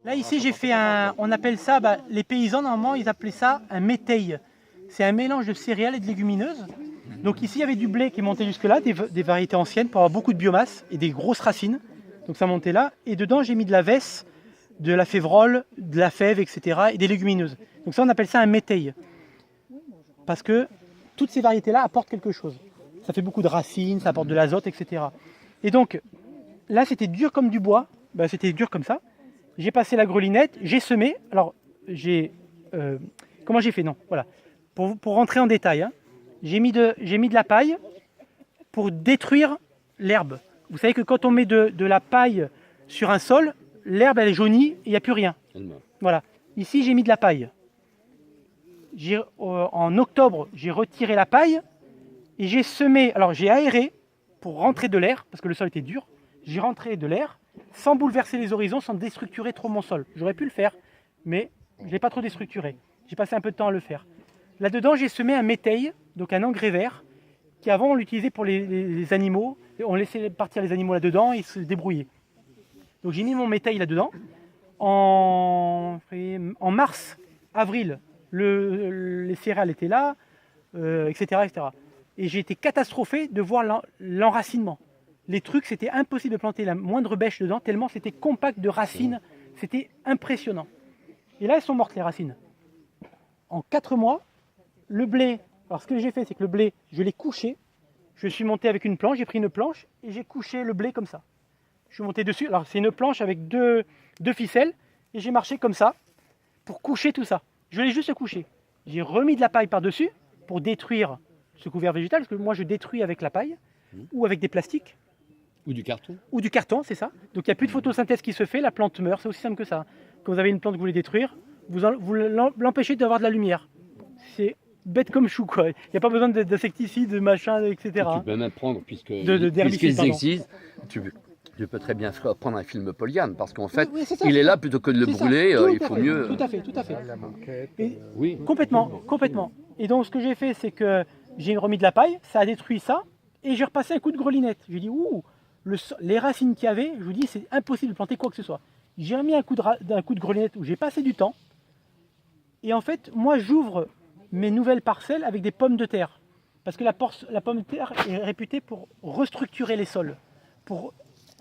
Là ici j'ai fait on appelle ça, les paysans normalement ils appelaient ça un métail. C'est un mélange de céréales et de légumineuses. Donc ici il y avait du blé qui montait jusque là, des variétés anciennes pour avoir beaucoup de biomasse et des grosses racines. Donc ça montait là. Et dedans j'ai mis de la vesse, de la févrole, de la fève, etc. et des légumineuses. Donc ça on appelle ça un métail. Parce que toutes ces variétés-là apportent quelque chose. Ça fait beaucoup de racines, ça apporte de l'azote, etc. Et donc là c'était dur comme du bois, c'était dur comme ça. J'ai passé la grelinette, j'ai semé. Alors, comment j'ai fait? Non, voilà. Pour rentrer en détail, hein, j'ai mis de la paille pour détruire l'herbe. Vous savez que quand on met de la paille sur un sol, l'herbe elle est jaunie et il n'y a plus rien. Voilà. Ici, j'ai mis de la paille. En octobre, j'ai retiré la paille et j'ai semé. Alors, j'ai aéré pour rentrer de l'air, parce que le sol était dur. J'ai rentré de l'air sans bouleverser les horizons, sans déstructurer trop mon sol. J'aurais pu le faire, mais je ne l'ai pas trop déstructuré. J'ai passé un peu de temps à le faire. Là-dedans, j'ai semé un métail, donc un engrais vert, qui avant on l'utilisait pour les animaux. On laissait partir les animaux là-dedans et ils se débrouillaient. Donc j'ai mis mon métail là-dedans. En mars, avril, les céréales étaient là, etc., etc. Et j'ai été catastrophé de voir l'enracinement. Les trucs, c'était impossible de planter la moindre bêche dedans, tellement c'était compact de racines. C'était impressionnant. Et là, elles sont mortes, les racines. En 4 mois, le blé... Alors, ce que j'ai fait, c'est que le blé, je l'ai couché. Je suis monté avec une planche, j'ai pris une planche et j'ai couché le blé comme ça. Je suis monté dessus. Alors, c'est une planche avec deux ficelles et j'ai marché comme ça pour coucher tout ça. Je l'ai juste couché. J'ai remis de la paille par-dessus pour détruire ce couvert végétal, parce que moi, je détruis avec la paille ou avec des plastiques. Ou du carton. Ou du carton, c'est ça. Donc il n'y a plus de photosynthèse qui se fait, la plante meurt, c'est aussi simple que ça. Quand vous avez une plante que vous voulez détruire, vous l'empêchez d'avoir de la lumière. C'est bête comme chou, quoi. Il n'y a pas besoin d'insecticides, de machin, etc. Tu peux même prendre, puisqu'ils d'herbicides, existent, tu peux très bien prendre un film Polyane, parce qu'en fait, oui, c'est ça. il est là plutôt que de le brûler, il faut mieux... Tout à fait. Et Oui. Complètement. Et donc ce que j'ai fait, c'est que j'ai remis de la paille, ça a détruit ça, et j'ai repassé un coup de grelinette. J'ai dit, ouh, les racines qu'il y avait, je vous dis, c'est impossible de planter quoi que ce soit. J'ai remis un coup de grelinette où j'ai passé du temps. Et en fait, moi, j'ouvre mes nouvelles parcelles avec des pommes de terre. Parce que la pomme de terre est réputée pour restructurer les sols.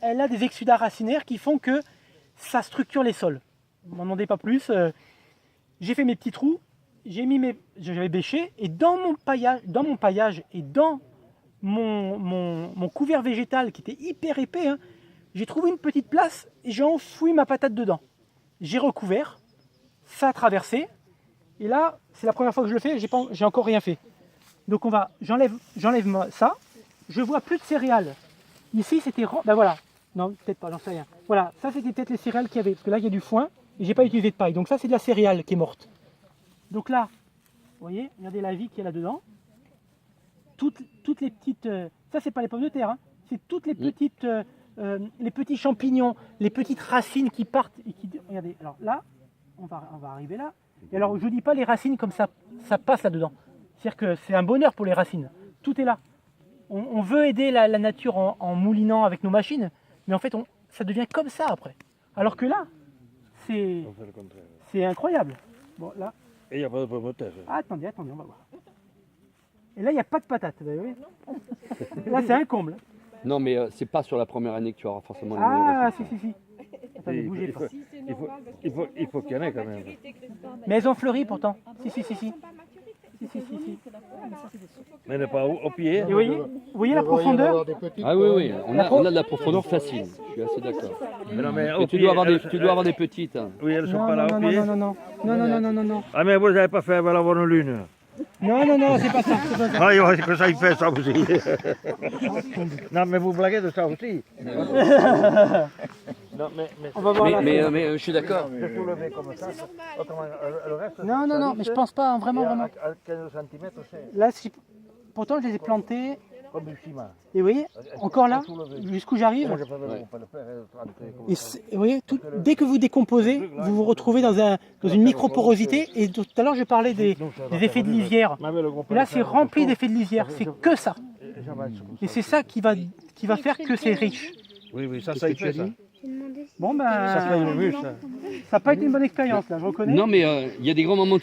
Elle a des exsudats racinaires qui font que ça structure les sols. Ne m'en demandez pas plus. J'ai fait mes petits trous, j'avais bêché, et dans mon paillage et dans mon couvert végétal qui était hyper épais, hein, j'ai trouvé une petite place et j'ai enfoui ma patate dedans. J'ai recouvert, ça a traversé, et là, c'est la première fois que je le fais, j'ai encore rien fait. Donc j'enlève ça, je vois plus de céréales. Ici, c'était... Ben voilà, non, peut-être pas, j'en sais rien. Voilà, ça c'était peut-être les céréales qu'il y avait, parce que là, il y a du foin, et j'ai pas utilisé de paille. Donc ça, c'est de la céréale qui est morte. Donc là, vous voyez, regardez la vie qu'il y a là-dedans. Toutes les petites... ça, c'est pas les pommes de terre, hein, c'est toutes les petites... les petits champignons, les petites racines qui partent et qui... Regardez, alors là, on va arriver là. Et alors, je ne dis pas les racines comme ça passe là-dedans. C'est-à-dire que c'est un bonheur pour les racines. Tout est là. On veut aider la nature en moulinant avec nos machines, mais en fait, ça devient comme ça après. Alors que là, c'est incroyable. Bon, là... Et il n'y a pas de pommes de terre. Ah, attendez, on va voir. Et là, il n'y a pas de patates, vous voyez. Là, c'est un comble. Non, mais c'est pas sur la première année que tu auras forcément les Ah, meilleurs résultats. si. Attendez, bougez pas. Il faut qu'il y en ait quand même. Mais elles ont fleuri pourtant. Si. Mais n'est pas au pied. Et vous voyez la profondeur? Ah oui, on a de la profondeur facile, je suis assez d'accord. Mais non, mais Mais tu dois avoir des petites. Hein. Oui, elles ne sont pas là au pied. Non. Ah, mais vous n'avez pas fait avant la lune. Non, c'est pas ça. Ah, c'est que ça, il fait ça aussi. Non, mais vous blaguez de ça aussi. Non, On va voir là. Mais je suis d'accord. de soulever comme ça. Autrement, le reste, Non, mais je pense pas, hein, vraiment. à 15 cm, c'est Là, pourtant, je les ai plantés. comme du ciment. Et vous voyez, encore là, jusqu'où j'arrive. Moi, je peux pas le faire. Et vous voyez, dès que vous décomposez, vous vous retrouvez dans une microporosité. Et tout à l'heure, je parlais des effets de lisière. Et là, c'est rempli d'effets de lisière. C'est que ça. Et c'est ça qui va faire que c'est riche. Oui, ça y fait ça. Bon, Ça fait une ruche. Ça n'a pas été une bonne expérience là, je reconnais. Non, mais il y a des grands moments